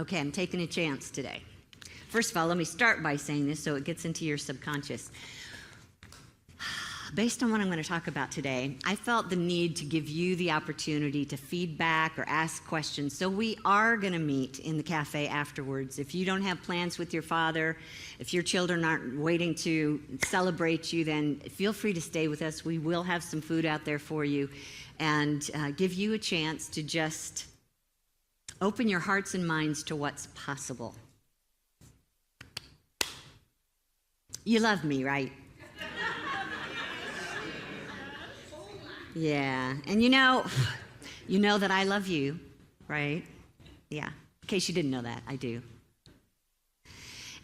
Okay, I'm taking a chance today. First of all, let me start by saying this so it gets into your subconscious. Based on what I'm going to talk about today, I felt the need to give you the opportunity to feedback or ask questions. So we are going to meet in the cafe afterwards. If you don't have plans with your father, if your children aren't waiting to celebrate you, then feel free to stay with us. We will have some food out there for you and give you a chance to just open your hearts and minds to what's possible. You love me, right? Yeah, and you know that I love you, right? Yeah, in case you didn't know that, I do.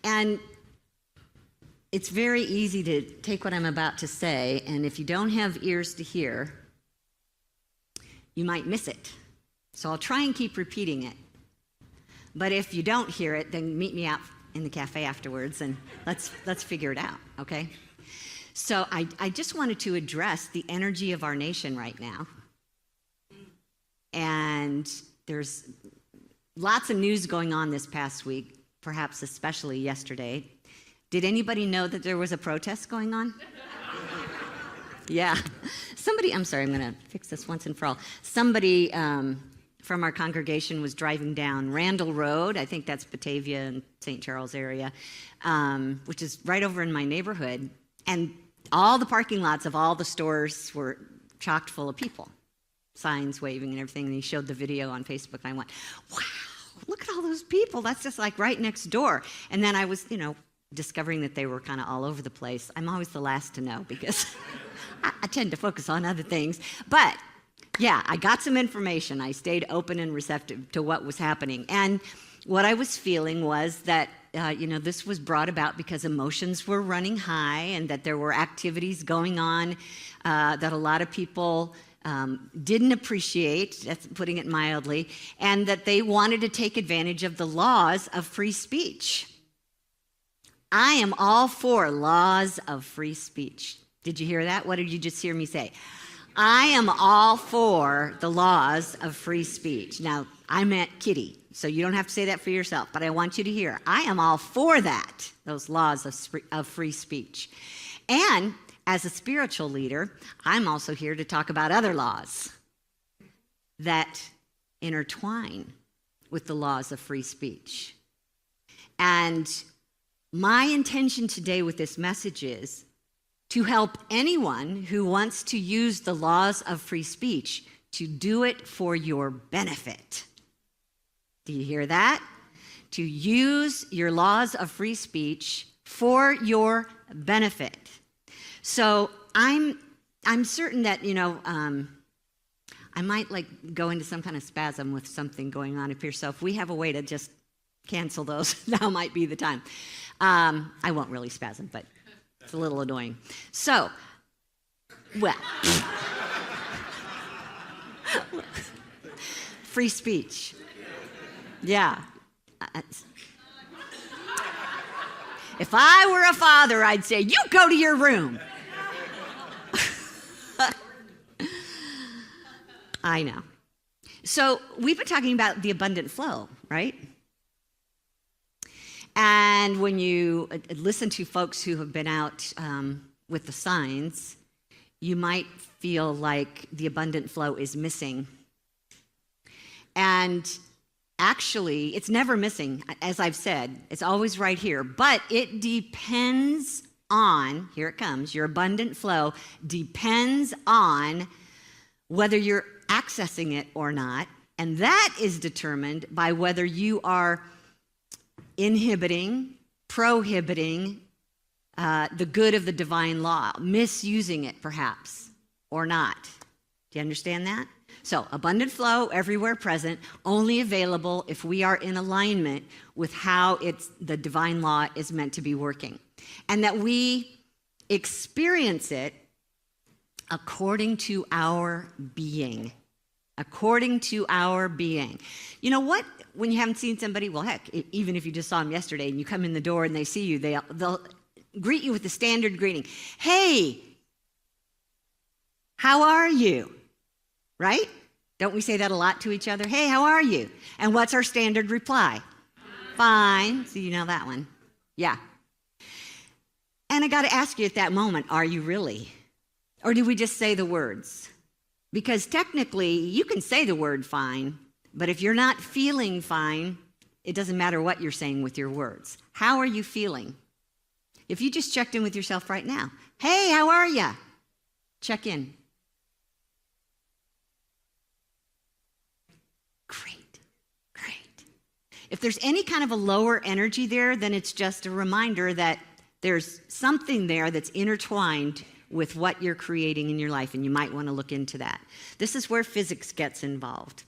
And it's very easy to take what I'm about to say, and if you don't have ears to hear, you might miss it. So I'll try and keep repeating it. But if you don't hear it, then meet me out in the cafe afterwards, and let's figure it out, okay? So I just wanted to address the energy of our nation right now. And there's lots of news going on this past week, perhaps especially yesterday. Did anybody know that there was a protest going on? Yeah. I'm sorry, I'm going to fix this once and for all. Somebody from our congregation was driving down Randall Road, I think that's Batavia and St. Charles area, which is right over in my neighborhood. And all the parking lots of all the stores were chocked full of people, signs waving and everything. And he showed the video on Facebook, and I went, wow, look at all those people. That's just like right next door. And then I was, discovering that they were kind of all over the place. I'm always the last to know because I tend to focus on other things. But yeah, I got some information. I stayed open and receptive to what was happening. And what I was feeling was that this was brought about because emotions were running high and that there were activities going on that a lot of people didn't appreciate, that's putting it mildly, and that they wanted to take advantage of the laws of free speech. I am all for laws of free speech. Did you hear that? What did you just hear me say? I am all for the laws of free speech. Now, I meant Kitty, so you don't have to say that for yourself, but I want you to hear. I am all for that, those laws of free speech. And as a spiritual leader, I'm also here to talk about other laws that intertwine with the laws of free speech. And my intention today with this message is to help anyone who wants to use the laws of free speech to do it for your benefit. Do you hear that? To use your laws of free speech for your benefit. So I'm certain that, I might go into some kind of spasm with something going on up here. So if we have a way to just cancel those, now might be the time. I won't really spasm, but it's a little annoying. So, well, free speech. Yeah. If I were a father, I'd say, you go to your room. I know. So we've been talking about the abundant flow, right? And when you listen to folks who have been out with the signs, you might feel like the abundant flow is missing. And actually, it's never missing, as I've said. It's always right here. But it depends on, here it comes, your abundant flow depends on whether you're accessing it or not. And that is determined by whether you are inhibiting, prohibiting the good of the divine law, misusing it perhaps, or not. Do you understand that? So abundant flow, everywhere present, only available if we are in alignment with how the divine law is meant to be working. And that we experience it according to our being. According to our being. You know what? When you haven't seen somebody, well, heck, even if you just saw them yesterday and you come in the door and they see you, they'll greet you with the standard greeting. Hey, how are you? Right? Don't we say that a lot to each other? Hey, how are you? And what's our standard reply? Fine. So you know that one. Yeah. And I got to ask you at that moment, are you really? Or do we just say the words? Because technically, you can say the word fine, but if you're not feeling fine, it doesn't matter what you're saying with your words. How are you feeling? If you just checked in with yourself right now, hey, how are you? Check in. Great. If there's any kind of a lower energy there, then it's just a reminder that there's something there that's intertwined with what you're creating in your life, and you might want to look into that. This is where physics gets involved.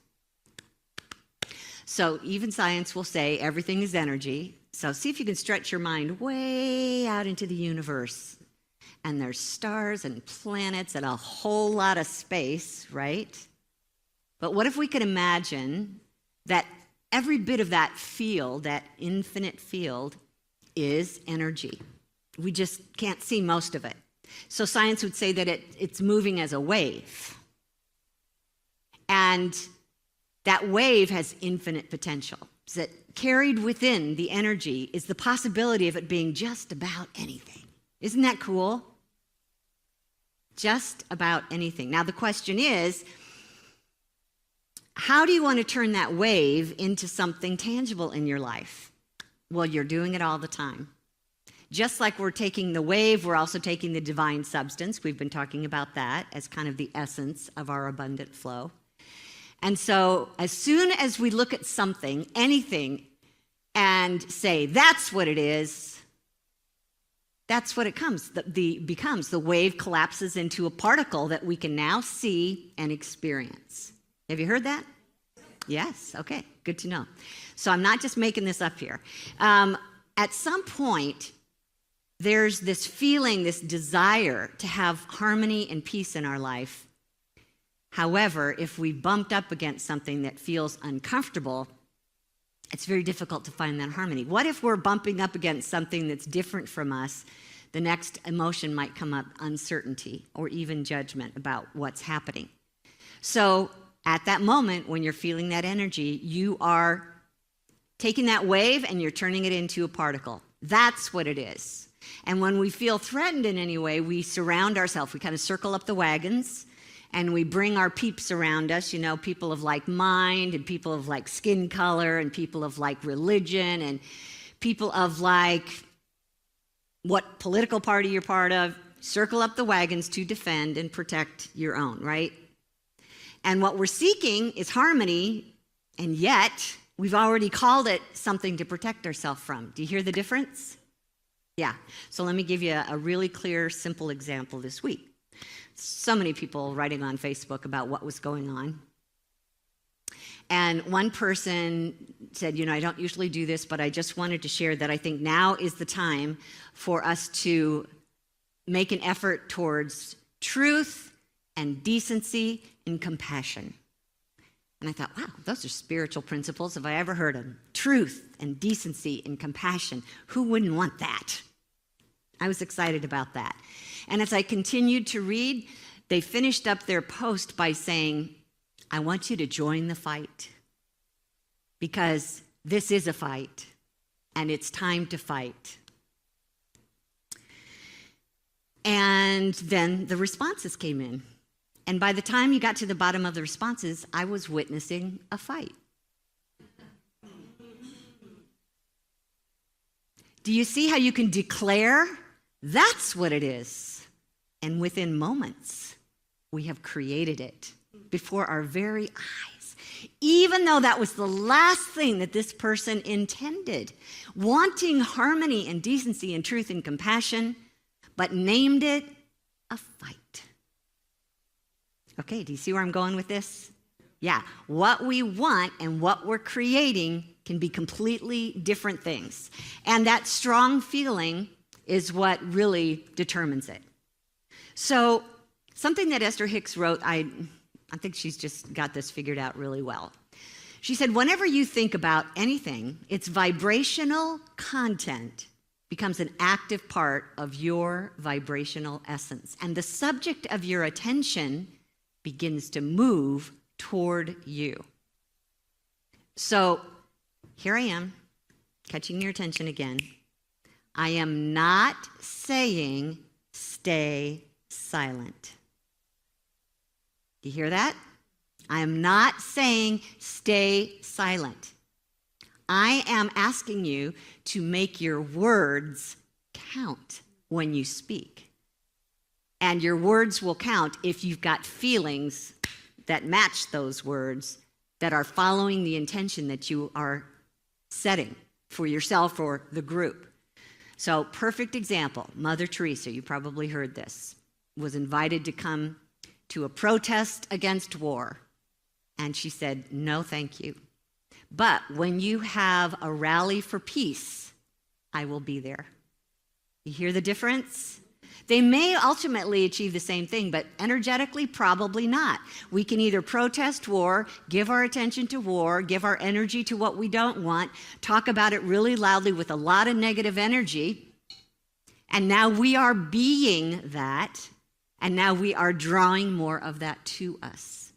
So even science will say everything is energy. So see if you can stretch your mind way out into the universe. And there's stars and planets and a whole lot of space, right? But what if we could imagine that every bit of that field, that infinite field, is energy? We just can't see most of it. So science would say that it's moving as a wave. And that wave has infinite potential. So that carried within the energy is the possibility of it being just about anything. Isn't that cool? Just about anything. Now the question is, how do you want to turn that wave into something tangible in your life? Well, you're doing it all the time. Just like we're taking the wave, we're also taking the divine substance. We've been talking about that as kind of the essence of our abundant flow. And so as soon as we look at something, anything, and say, that's what it is, that's what it becomes. The wave collapses into a particle that we can now see and experience. Have you heard that? Yes, okay, good to know. So I'm not just making this up here. At some point, there's this feeling, this desire to have harmony and peace in our life. However, if we bumped up against something that feels uncomfortable, it's very difficult to find that harmony. What if we're bumping up against something that's different from us? The next emotion might come up, uncertainty or even judgment about what's happening. So at that moment, when you're feeling that energy, you are taking that wave and you're turning it into a particle. That's what it is. And when we feel threatened in any way, we surround ourselves. We kind of circle up the wagons and we bring our peeps around us, you know, people of like mind and people of like skin color and people of like religion and people of like what political party you're part of. Circle up the wagons to defend and protect your own, right? And what we're seeking is harmony, and yet we've already called it something to protect ourselves from. Do you hear the difference? Yeah. So let me give you a really clear, simple example this week. So many people writing on Facebook about what was going on. And one person said, you know, I don't usually do this, but I just wanted to share that I think now is the time for us to make an effort towards truth and decency and compassion. And I thought, wow, those are spiritual principles. Have I ever heard of them? Truth and decency and compassion. Who wouldn't want that? I was excited about that. And as I continued to read, they finished up their post by saying, I want you to join the fight because this is a fight and it's time to fight. And then the responses came in. And by the time you got to the bottom of the responses, I was witnessing a fight. Do you see how you can declare? That's what it is. And within moments, we have created it before our very eyes. Even though that was the last thing that this person intended, wanting harmony and decency and truth and compassion, but named it a fight. Okay, do you see where I'm going with this? Yeah, what we want and what we're creating can be completely different things. And that strong feeling is what really determines it. So something that Esther Hicks wrote, I think she's just got this figured out really well. She said, whenever you think about anything, its vibrational content becomes an active part of your vibrational essence. And the subject of your attention begins to move toward you. So here I am, catching your attention again. I am not saying stay silent. You hear that? I am not saying stay silent. I am asking you to make your words count when you speak. And your words will count if you've got feelings that match those words that are following the intention that you are setting for yourself or the group. So, perfect example, Mother Teresa, you probably heard this, was invited to come to a protest against war. And she said, no, thank you. But when you have a rally for peace, I will be there. You hear the difference? They may ultimately achieve the same thing, but energetically, probably not. We can either protest war, give our attention to war, give our energy to what we don't want, talk about it really loudly with a lot of negative energy, and now we are being that, and now we are drawing more of that to us.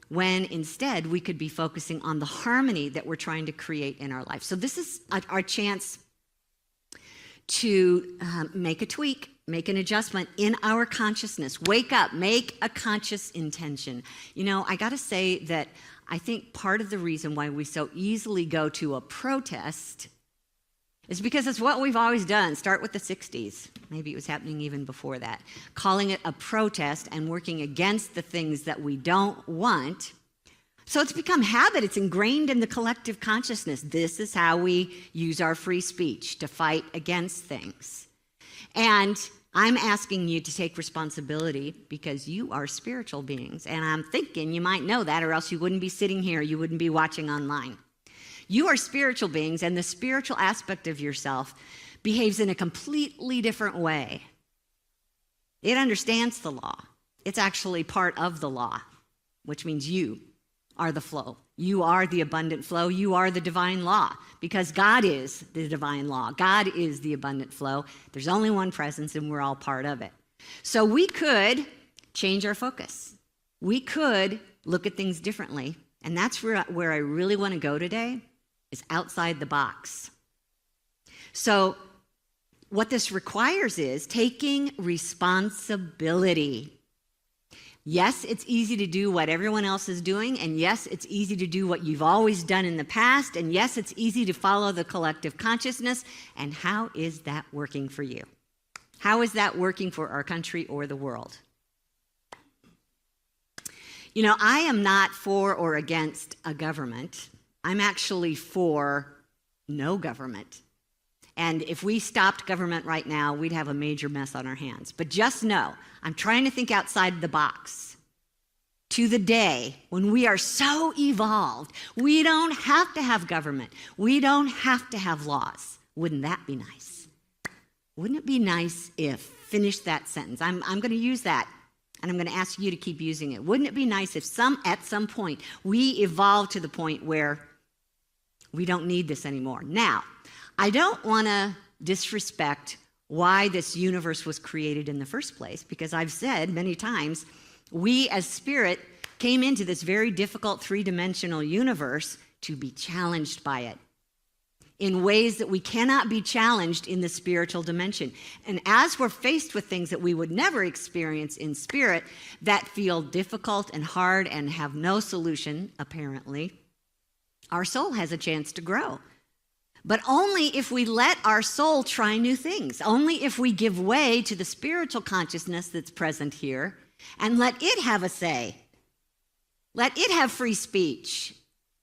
When instead, we could be focusing on the harmony that we're trying to create in our life. So this is our chance to make a tweak, make an adjustment in our consciousness. Wake up, make a conscious intention. You know, I got to say that I think part of the reason why we so easily go to a protest is because it's what we've always done. Start with the 60s. Maybe it was happening even before that. Calling it a protest and working against the things that we don't want. So it's become habit. It's ingrained in the collective consciousness. This is how we use our free speech to fight against things. And I'm asking you to take responsibility because you are spiritual beings. And I'm thinking you might know that, or else you wouldn't be sitting here. You wouldn't be watching online. You are spiritual beings, and the spiritual aspect of yourself behaves in a completely different way. It understands the law. It's actually part of the law, which means you are the flow. You are the abundant flow. You are the divine law because God is the divine law. God is the abundant flow. There's only one presence and we're all part of it. So we could change our focus. We could look at things differently. And that's where I really want to go today is outside the box. So what this requires is taking responsibility. Yes, it's easy to do what everyone else is doing, and yes, it's easy to do what you've always done in the past, and yes, it's easy to follow the collective consciousness, and how is that working for you? How is that working for our country or the world? You know, I am not for or against a government. I'm actually for no government. And if we stopped government right now, we'd have a major mess on our hands. But just know, I'm trying to think outside the box to the day when we are so evolved, we don't have to have government. We don't have to have laws. Wouldn't that be nice? Wouldn't it be nice if, finish that sentence, I'm going to use that, and I'm going to ask you to keep using it. Wouldn't it be nice if at some point we evolve to the point where we don't need this anymore? Now, I don't want to disrespect why this universe was created in the first place, because I've said many times, we as spirit came into this very difficult three-dimensional universe to be challenged by it in ways that we cannot be challenged in the spiritual dimension. And as we're faced with things that we would never experience in spirit that feel difficult and hard and have no solution, apparently, our soul has a chance to grow. But only if we let our soul try new things, only if we give way to the spiritual consciousness that's present here and let it have a say. Let it have free speech.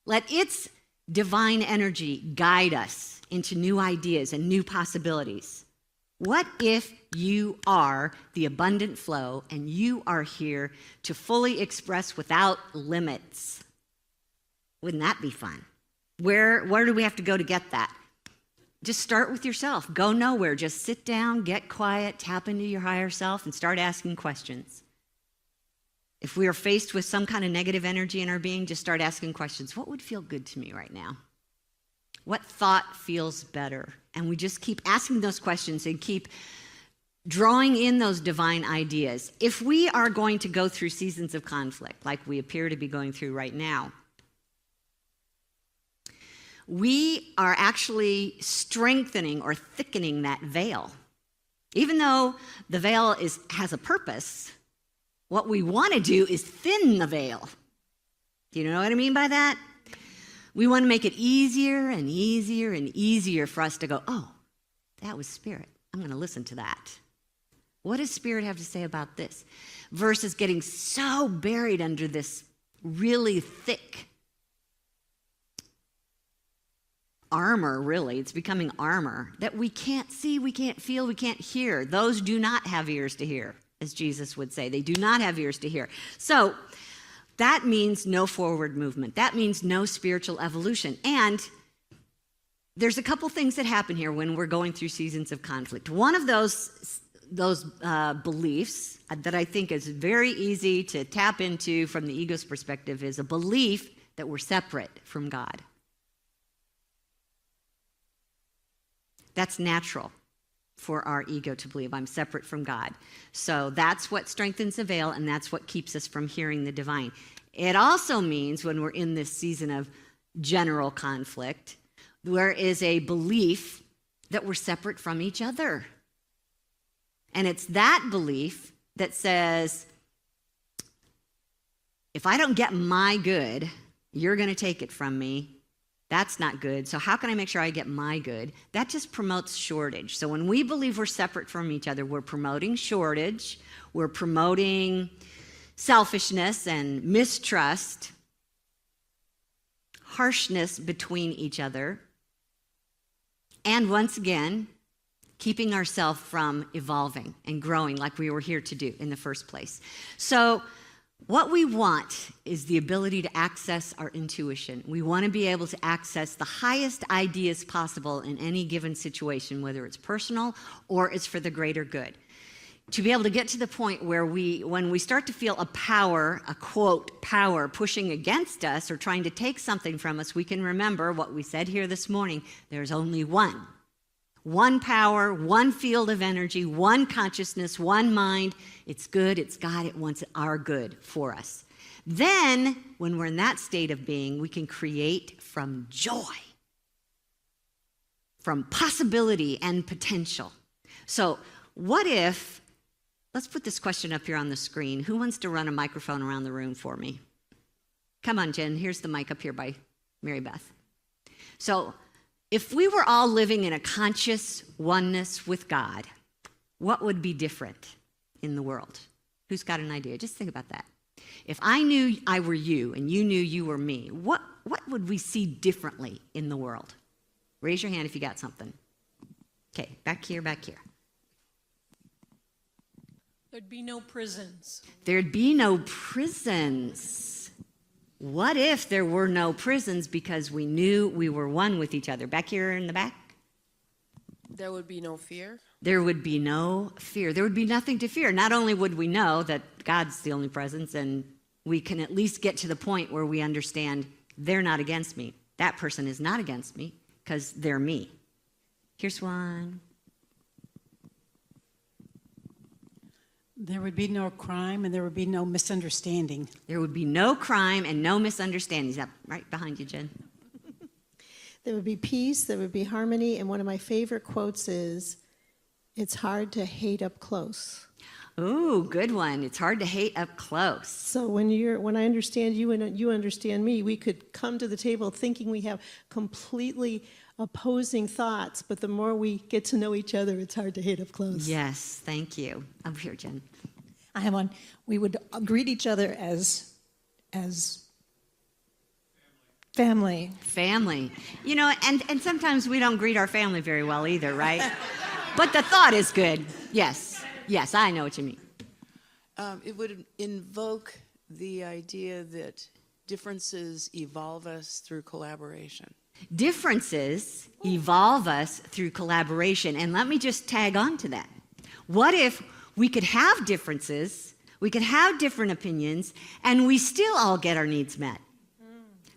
Let its divine energy guide us into new ideas and new possibilities. What if you are the abundant flow and you are here to fully express without limits? Wouldn't that be fun? Where do we have to go to get that? Just start with yourself. Go nowhere. Just sit down, get quiet, tap into your higher self, and start asking questions. If we are faced with some kind of negative energy in our being, just start asking questions. What would feel good to me right now? What thought feels better? And we just keep asking those questions and keep drawing in those divine ideas. If we are going to go through seasons of conflict, like we appear to be going through right now, we are actually strengthening or thickening that veil. Even though the veil has a purpose, what we want to do is thin the veil. Do you know what I mean by that? We want to make it easier and easier and easier for us to go, oh, that was Spirit. I'm going to listen to that. What does Spirit have to say about this? Versus getting so buried under this really thick armor, really. It's becoming armor that we can't see, we can't feel, we can't hear. Those do not have ears to hear, as Jesus would say. They do not have ears to hear. So that means no forward movement. That means no spiritual evolution. And there's a couple things that happen here when we're going through seasons of conflict. One of those beliefs that I think is very easy to tap into from the ego's perspective is a belief that we're separate from God. That's natural for our ego to believe. I'm separate from God. So that's what strengthens the veil, and that's what keeps us from hearing the divine. It also means when we're in this season of general conflict, there is a belief that we're separate from each other. And it's that belief that says, if I don't get my good, you're going to take it from me. That's not good. So how can I make sure I get my good? That just promotes shortage. So when we believe we're separate from each other, we're promoting shortage. We're promoting selfishness and mistrust, harshness between each other. And once again, keeping ourselves from evolving and growing like we were here to do in the first place. So what we want is the ability to access our intuition. We want to be able to access the highest ideas possible in any given situation, whether it's personal or it's for the greater good. To be able to get to the point where when we start to feel a power, a quote, power pushing against us or trying to take something from us, we can remember what we said here this morning. There's only one. One power, one field of energy, one consciousness, one mind. It's good, it's God, it wants our good for us. Then, when we're in that state of being, we can create from joy, from possibility and potential. So, what if, let's put this question up here on the screen. Who wants to run a microphone around the room for me? Come on, Jen, here's the mic up here by Mary Beth. So, if we were all living in a conscious oneness with God, what would be different in the world? Who's got an idea? Just think about that. If I knew I were you and you knew you were me, what would we see differently in the world? Raise your hand if you got something. Okay, back here, back here. There'd be no prisons. There'd be no prisons. What if there were no prisons because we knew we were one with each other? Back here in the back? There would be no fear. There would be no fear. There would be nothing to fear. Not only would we know that God's the only presence, and we can at least get to the point where we understand they're not against me. That person is not against me because they're me. Here's one. There would be no crime and there would be no misunderstanding. There would be no crime and no misunderstandings. Up right behind you, Jen. There would be peace, there would be harmony, and one of my favorite quotes is, it's hard to hate up close. Ooh, good one. It's hard to hate up close. So when I understand you and you understand me, we could come to the table thinking we have completely opposing thoughts, but the more we get to know each other, it's hard to hate up close. Yes, thank you. Over here, Jen. I have one. We would greet each other as family. Family. You know, and sometimes we don't greet our family very well either, right? But the thought is good. Yes, I know what you mean. It would invoke the idea that differences evolve us through collaboration. Differences evolve us through collaboration. And let me just tag on to that. What if we could have differences, we could have different opinions, and we still all get our needs met?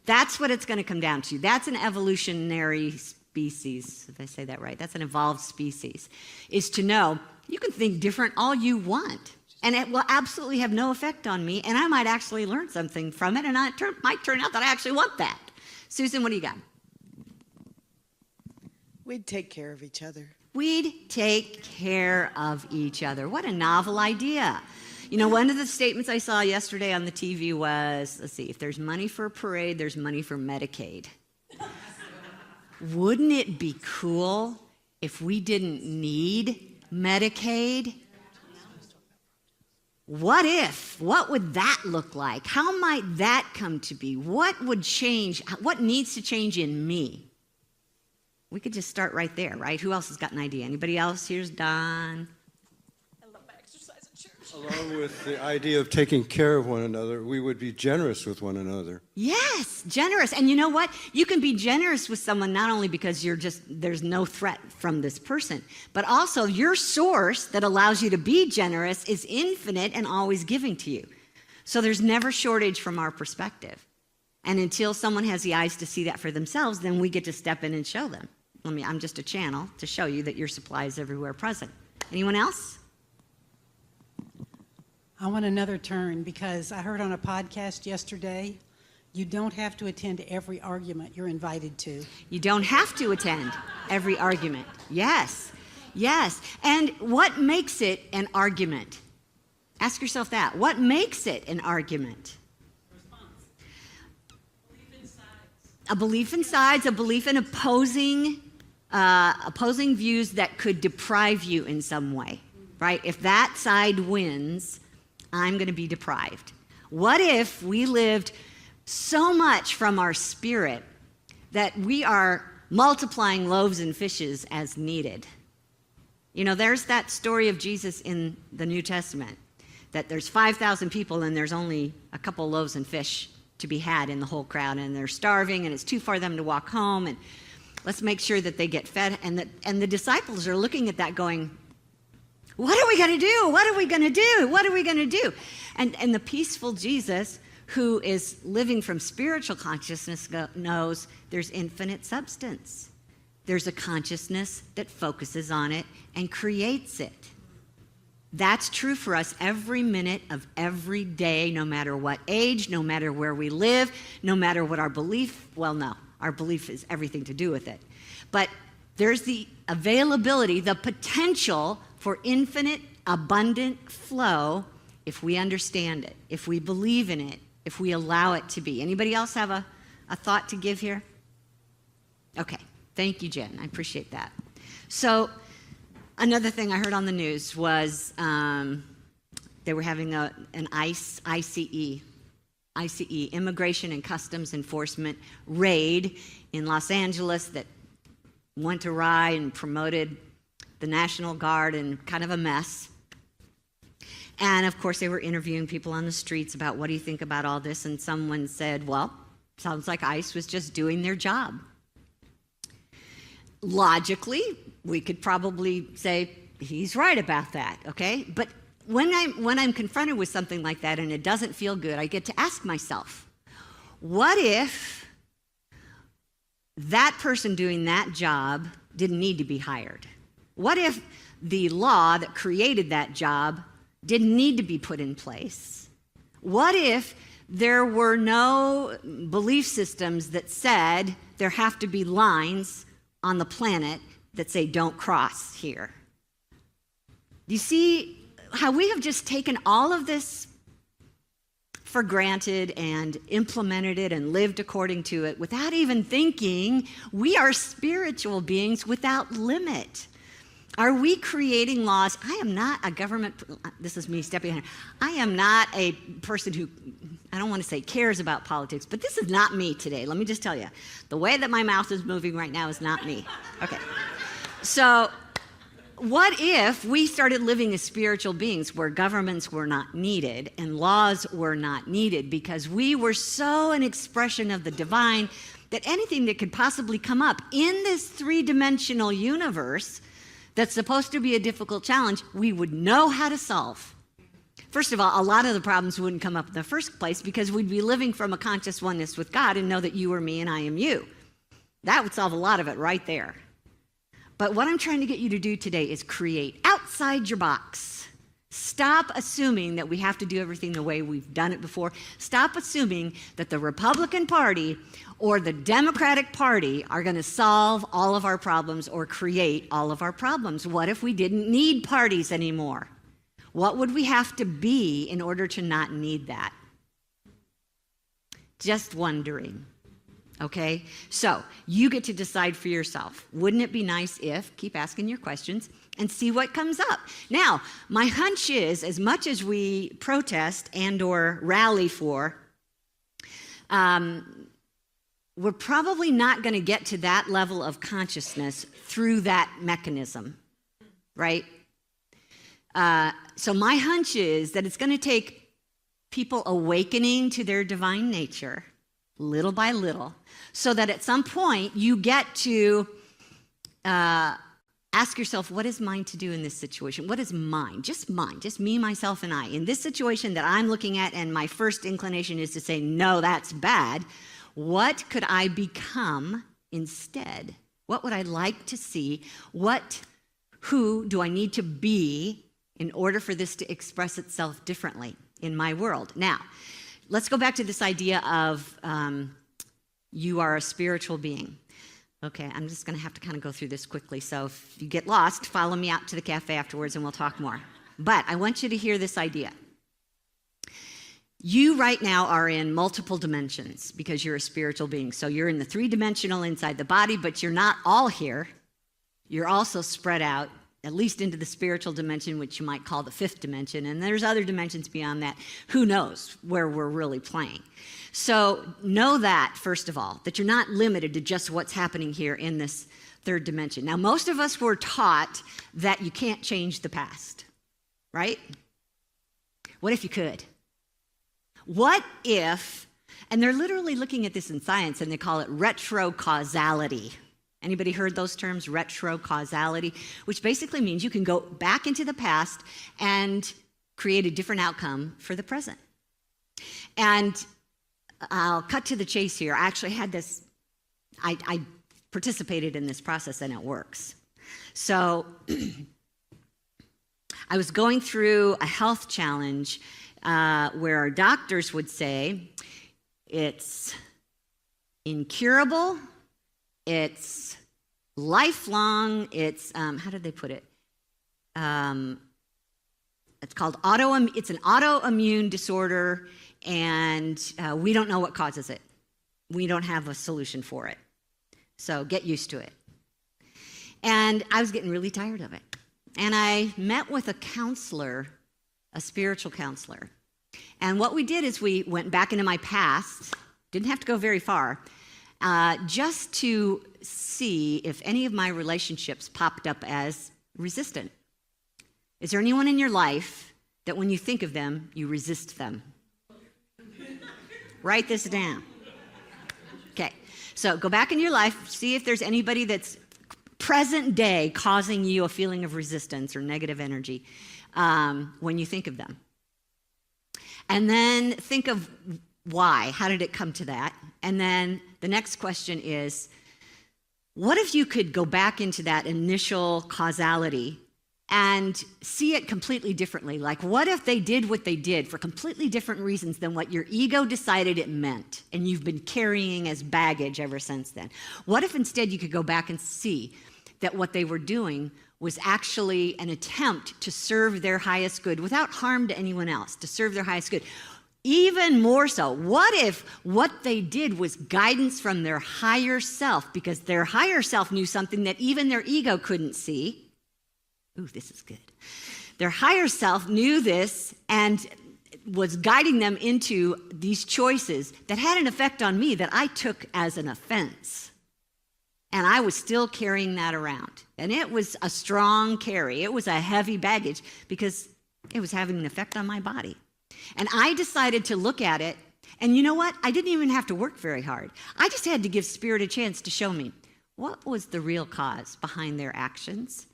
That's what it's going to come down to. That's an evolutionary species, if I say that right. That's an evolved species, is to know you can think different all you want, and it will absolutely have no effect on me, and I might actually learn something from it, and it might turn out that I actually want that. Susan, what do you got? We'd take care of each other. We'd take care of each other. What a novel idea. You know, one of the statements I saw yesterday on the TV was, let's see, if there's money for a parade, there's money for Medicaid. Wouldn't it be cool if we didn't need Medicaid? What if? What would that look like? How might that come to be? What would change? What needs to change in me? We could just start right there, right? Who else has got an idea? Anybody else? Here's Don. Along with the idea of taking care of one another, we would be generous with one another. Yes, generous. And you know what? You can be generous with someone not only because there's no threat from this person, but also your source that allows you to be generous is infinite and always giving to you. So there's never shortage from our perspective. And until someone has the eyes to see that for themselves, then we get to step in and show them. I'm just a channel to show you that your supply is everywhere present. Anyone else? I want another turn because I heard on a podcast yesterday, you don't have to attend every argument you're invited to. You don't have to attend every argument. Yes, yes. And what makes it an argument? Ask yourself that. What makes it an argument? A belief in sides, a belief in opposing views that could deprive you in some way, right? If that side wins, I'm going to be deprived. What if we lived so much from our spirit that we are multiplying loaves and fishes as needed? You know, there's that story of Jesus in the New Testament, that there's 5,000 people and there's only a couple loaves and fish to be had in the whole crowd, and they're starving and it's too far for them to walk home, and let's make sure that they get fed. And the disciples are looking at that going, what are we going to do? What are we going to do? What are we going to do? And the peaceful Jesus, who is living from spiritual consciousness, knows there's infinite substance. There's a consciousness that focuses on it and creates it. That's true for us every minute of every day, no matter what age, no matter where we live, no matter what our belief, our belief is everything to do with it. But there's the availability, the potential for infinite, abundant flow if we understand it, if we believe in it, if we allow it to be. Anybody else have a thought to give here? Okay, thank you, Jen. I appreciate that. So another thing I heard on the news was they were having an ICE, Immigration and Customs Enforcement raid in Los Angeles that went awry and promoted the National Guard and kind of a mess. And of course, they were interviewing people on the streets about what do you think about all this? And someone said, well, sounds like ICE was just doing their job. Logically, we could probably say he's right about that, okay? But when I'm confronted with something like that and it doesn't feel good, I get to ask myself, what if that person doing that job didn't need to be hired? What if the law that created that job didn't need to be put in place? What if there were no belief systems that said there have to be lines on the planet that say don't cross here? Do you see how we have just taken all of this for granted and implemented it and lived according to it without even thinking we are spiritual beings without limit? Are we creating laws? I am not a government, this is me stepping in. I am not a person who, I don't want to say cares about politics, but this is not me today. Let me just tell you, the way that my mouth is moving right now is not me. Okay. So what if we started living as spiritual beings where governments were not needed and laws were not needed because we were so an expression of the divine that anything that could possibly come up in this three-dimensional universe that's supposed to be a difficult challenge, we would know how to solve. First of all, a lot of the problems wouldn't come up in the first place because we'd be living from a conscious oneness with God and know that you are me and I am you. That would solve a lot of it right there. But what I'm trying to get you to do today is create outside your box Stop assuming that we have to do everything the way we've done it before. Stop assuming that the Republican Party or the Democratic Party are going to solve all of our problems or create all of our problems. What if we didn't need parties anymore? What would we have to be in order to not need that? Just wondering. Okay? So, you get to decide for yourself. Wouldn't it be nice if, keep asking your questions, and see what comes up. Now, my hunch is, as much as we protest and or rally for, we're probably not going to get to that level of consciousness through that mechanism, right? So my hunch is that it's going to take people awakening to their divine nature, little by little, so that at some point you get to ask yourself, what is mine to do in this situation? What is mine, just me, myself, and I. In this situation that I'm looking at, and my first inclination is to say, no, that's bad. What could I become instead? What would I like to see? Who do I need to be in order for this to express itself differently in my world? Now, let's go back to this idea of you are a spiritual being. Okay, I'm just going to have to kind of go through this quickly. So if you get lost, follow me out to the cafe afterwards and we'll talk more. But I want you to hear this idea. You right now are in multiple dimensions because you're a spiritual being. So you're in the three-dimensional inside the body, but you're not all here. You're also spread out, at least into the spiritual dimension, which you might call the fifth dimension. And there's other dimensions beyond that. Who knows where we're really playing? So know that, first of all, that you're not limited to just what's happening here in this third dimension. Now, most of us were taught that you can't change the past, right? What if you could? What if, and they're literally looking at this in science, and they call it retrocausality. Anybody heard those terms, retrocausality? Which basically means you can go back into the past and create a different outcome for the present. And I'll cut to the chase here. I actually had this, I participated in this process, and it works. So I was going through a health challenge where our doctors would say it's incurable, it's lifelong, it's, how did they put it? It's called it's an autoimmune disorder, and we don't know what causes it. We don't have a solution for it. So get used to it. And I was getting really tired of it. And I met with a counselor, a spiritual counselor. And what we did is we went back into my past, didn't have to go very far, just to see if any of my relationships popped up as resistant. Is there anyone in your life that when you think of them, you resist them? Write this down. Okay, so go back in your life, see if there's anybody that's present day causing you a feeling of resistance or negative energy when you think of them. And then think of why. How did it come to that? And then the next question is, what if you could go back into that initial causality and see it completely differently? Like, what if they did what they did for completely different reasons than what your ego decided it meant, and you've been carrying as baggage ever since then? What if instead you could go back and see that what they were doing was actually an attempt to serve their highest good without harm to anyone else, to serve their highest good? Even more so, what if what they did was guidance from their higher self, because their higher self knew something that even their ego couldn't see? Ooh, this is good. Their higher self knew this and was guiding them into these choices that had an effect on me that I took as an offense. And I was still carrying that around. And it was a strong carry. It was a heavy baggage because it was having an effect on my body. And I decided to look at it, and you know what? I didn't even have to work very hard. I just had to give Spirit a chance to show me what was the real cause behind their actions.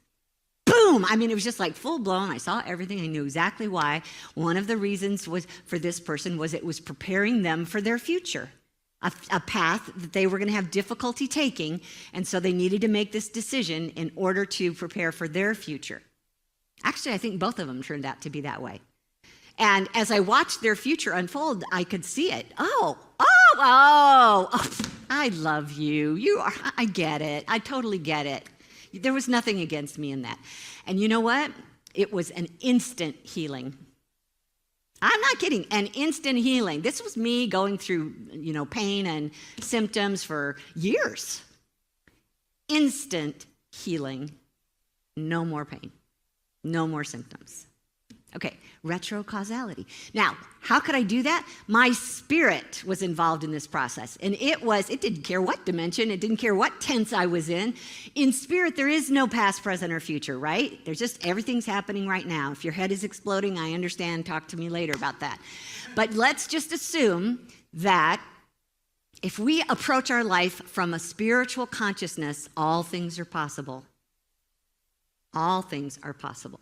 Boom! I mean, it was just like full blown. I saw everything. I knew exactly why. One of the reasons was for this person was it was preparing them for their future, a path that they were going to have difficulty taking, and so they needed to make this decision in order to prepare for their future. Actually, I think both of them turned out to be that way. And as I watched their future unfold, I could see it. Oh, I love you. I get it. I totally get it. There was nothing against me in that. And you know what? It was an instant healing. I'm not kidding, an instant healing. This was me going through, pain and symptoms for years. Instant healing. No more pain. No more symptoms. Okay, retrocausality. Now, how could I do that? My spirit was involved in this process. And it didn't care what dimension, it didn't care what tense I was in. In spirit, there is no past, present, or future, right? There's just everything's happening right now. If your head is exploding, I understand. Talk to me later about that. But let's just assume that if we approach our life from a spiritual consciousness, all things are possible. All things are possible.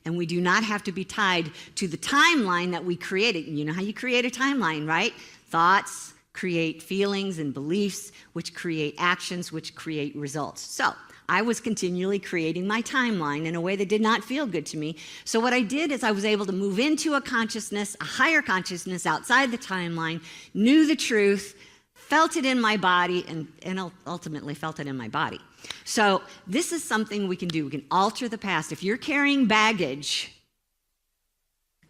And we do not have to be tied to the timeline that we created. You know how you create a timeline, right? Thoughts create feelings and beliefs, which create actions, which create results. So I was continually creating my timeline in a way that did not feel good to me. So what I did is I was able to move into a consciousness, a higher consciousness outside the timeline, knew the truth, felt it in my body, and ultimately felt it in my body. So this is something we can do. We can alter the past. If you're carrying baggage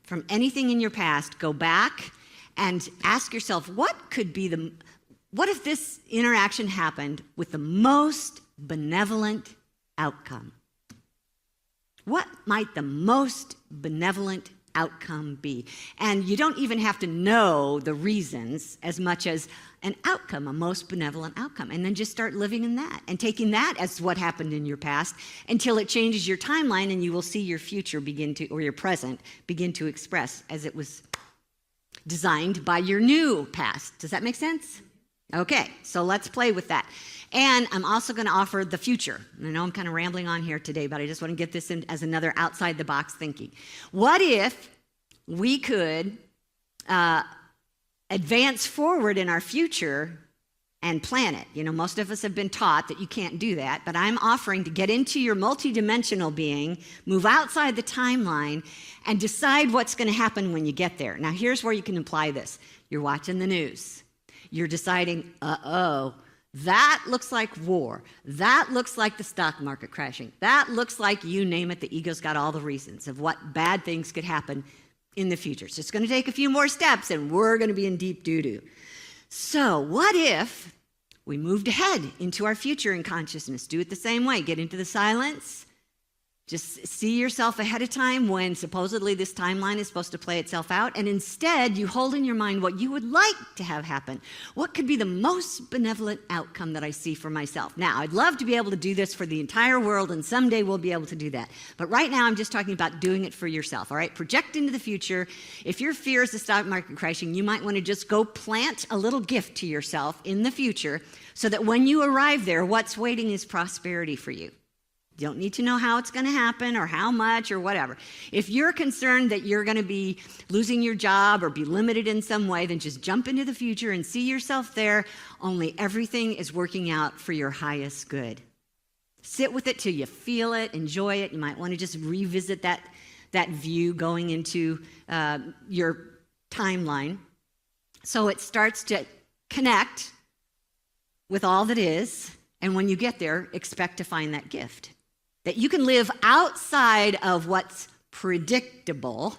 from anything in your past, go back and ask yourself, what if this interaction happened with the most benevolent outcome? What might the most benevolent outcome be? And you don't even have to know the reasons as much as an outcome, a most benevolent outcome. And then just start living in that and taking that as what happened in your past until it changes your timeline, and you will see your future or your present begin to express as it was designed by your new past. Does that make sense? Okay, so let's play with that. And I'm also going to offer the future. I know I'm kind of rambling on here today, but I just want to get this in as another outside the box thinking. What if we could advance forward in our future and plan it? Most of us have been taught that you can't do that, but I'm offering to get into your multidimensional being, move outside the timeline, and decide what's going to happen when you get there. Now, here's where you can apply this. You're watching the news. You're deciding, that looks like war. That looks like the stock market crashing. That looks like, you name it, the ego's got all the reasons of what bad things could happen in the future. So it's going to take a few more steps, and we're going to be in deep doo-doo. So what if we moved ahead into our future in consciousness? Do it the same way. Get into the silence. Just see yourself ahead of time when supposedly this timeline is supposed to play itself out, and instead you hold in your mind what you would like to have happen. What could be the most benevolent outcome that I see for myself? Now, I'd love to be able to do this for the entire world, and someday we'll be able to do that. But right now I'm just talking about doing it for yourself, all right? Project into the future. If your fear is the stock market crashing, you might want to just go plant a little gift to yourself in the future so that when you arrive there, what's waiting is prosperity for you. You don't need to know how it's going to happen or how much or whatever. If you're concerned that you're going to be losing your job or be limited in some way, then just jump into the future and see yourself there, only everything is working out for your highest good. Sit with it till you feel it, enjoy it. You might want to just revisit that view going into your timeline. So it starts to connect with all that is, and when you get there, expect to find that gift. That you can live outside of what's predictable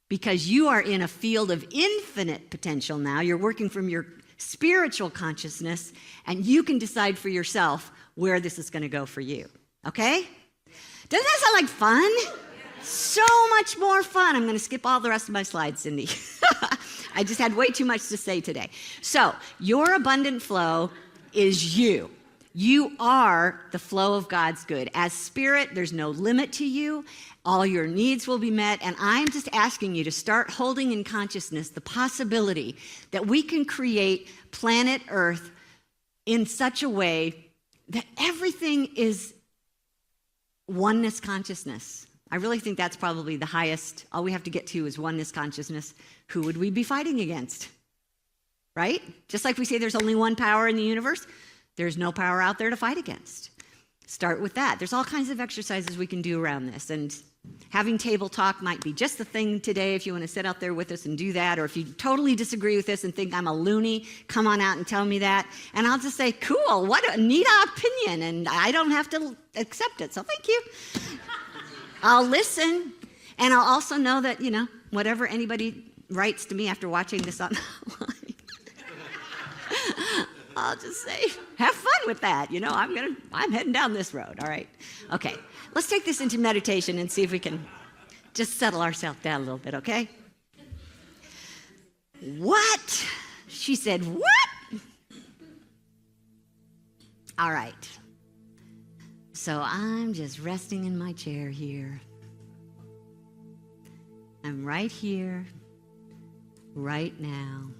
because you are in a field of infinite potential now. You're working from your spiritual consciousness, and you can decide for yourself where this is going to go for you. Okay? Doesn't that sound like fun? So much more fun. I'm going to skip all the rest of my slides, Cindy. I just had way too much to say today. So, your abundant flow is you. You are the flow of God's good. As spirit, there's no limit to you. All your needs will be met. And I'm just asking you to start holding in consciousness the possibility that we can create planet Earth in such a way that everything is oneness consciousness. I really think that's probably the highest. All we have to get to is oneness consciousness. Who would we be fighting against? Right? Just like we say there's only one power in the universe, there's no power out there to fight against. start with that. There's all kinds of exercises we can do around this, and having table talk might be just the thing today if you want to sit out there with us and do that, or if you totally disagree with this and think I'm a loony, come on out and tell me that. And I'll just say, cool, what a neat opinion, and I don't have to accept it, so thank you. I'll listen, and I'll also know that, whatever anybody writes to me after watching this online, I'll just say, have fun with that. I'm heading down this road, all right? Okay, let's take this into meditation and see if we can just settle ourselves down a little bit, okay? What? She said, what? All right. So I'm just resting in my chair here. I'm right here, right now.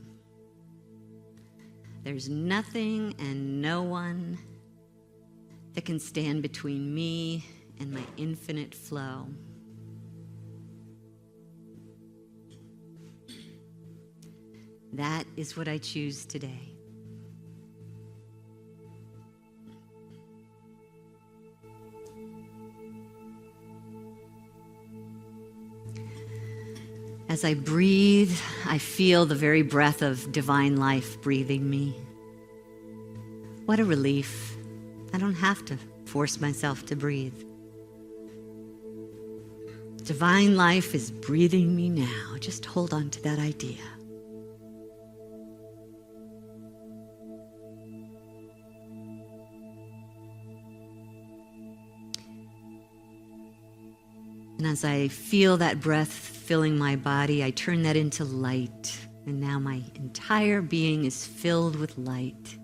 There's nothing and no one that can stand between me and my infinite flow. That is what I choose today. As I breathe, I feel the very breath of divine life breathing me. What a relief. I don't have to force myself to breathe. Divine life is breathing me now. Just hold on to that idea. And as I feel that breath filling my body, I turn that into light. And now my entire being is filled with light.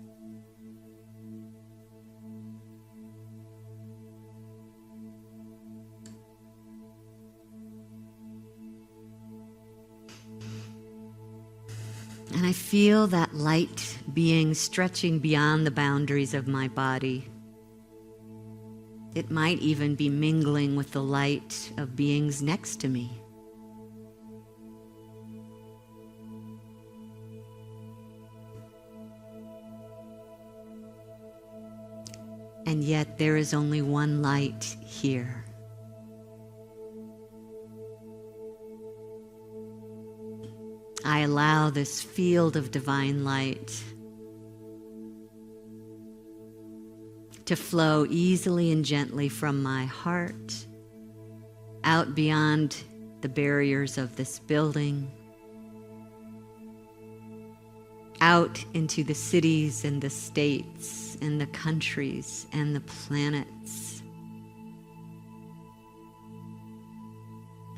And I feel that light being stretching beyond the boundaries of my body. It might even be mingling with the light of beings next to me. And yet there is only one light here. I allow this field of divine light to flow easily and gently from my heart out beyond the barriers of this building, out into the cities and the states and the countries and the planets.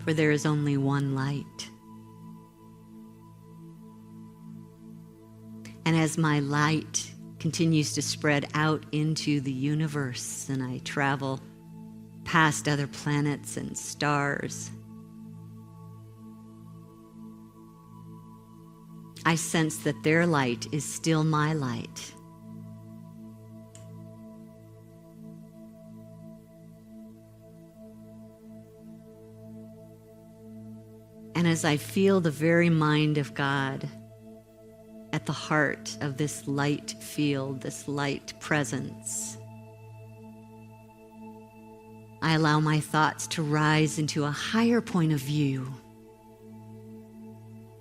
For there is only one light. And as my light continues to spread out into the universe, and I travel past other planets and stars, I sense that their light is still my light. And as I feel the very mind of God at the heart of this light field, this light presence, I allow my thoughts to rise into a higher point of view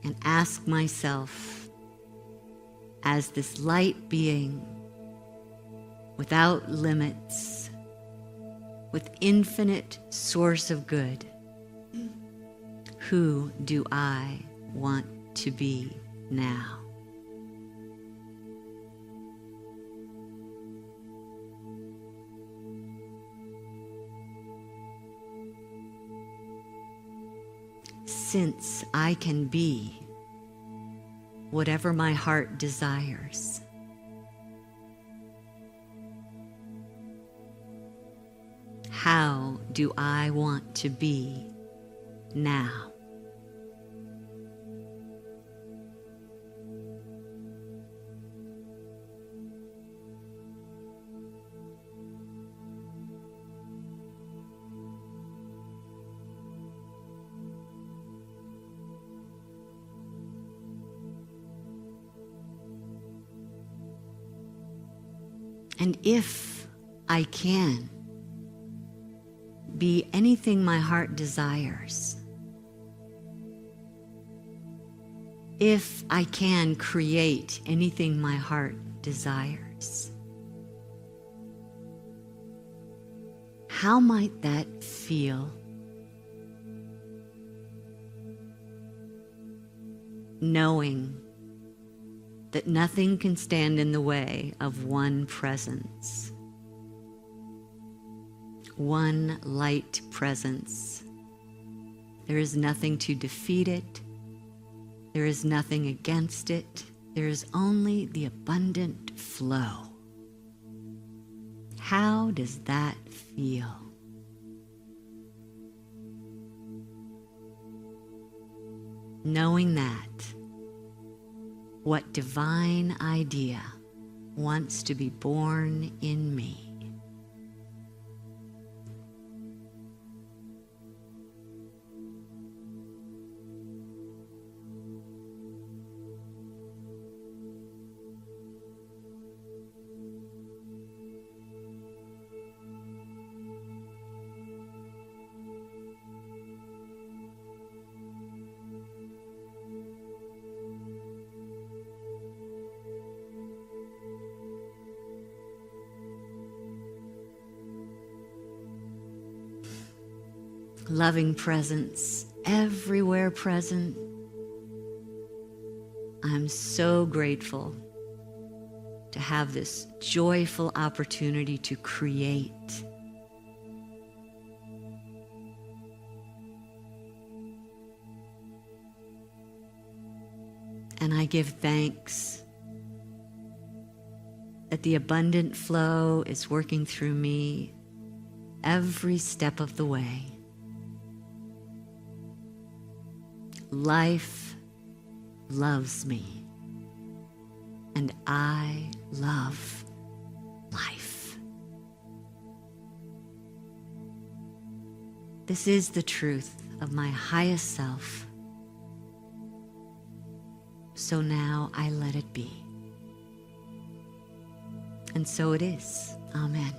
and ask myself, as this light being without limits, with infinite source of good, who do I want to be now? Since I can be whatever my heart desires, how do I want to be now? And if I can, be anything my heart desires. If I can create anything my heart desires, how might that feel? Knowing that nothing can stand in the way of one presence, one light presence. There is nothing to defeat it. There is nothing against it. There is only the abundant flow. How does that feel? Knowing that, what divine idea wants to be born in me? Loving presence, everywhere present. I'm so grateful to have this joyful opportunity to create. And I give thanks that the abundant flow is working through me every step of the way. Life loves me, and I love life. This is the truth of my highest self. So now I let it be. And so it is. Amen.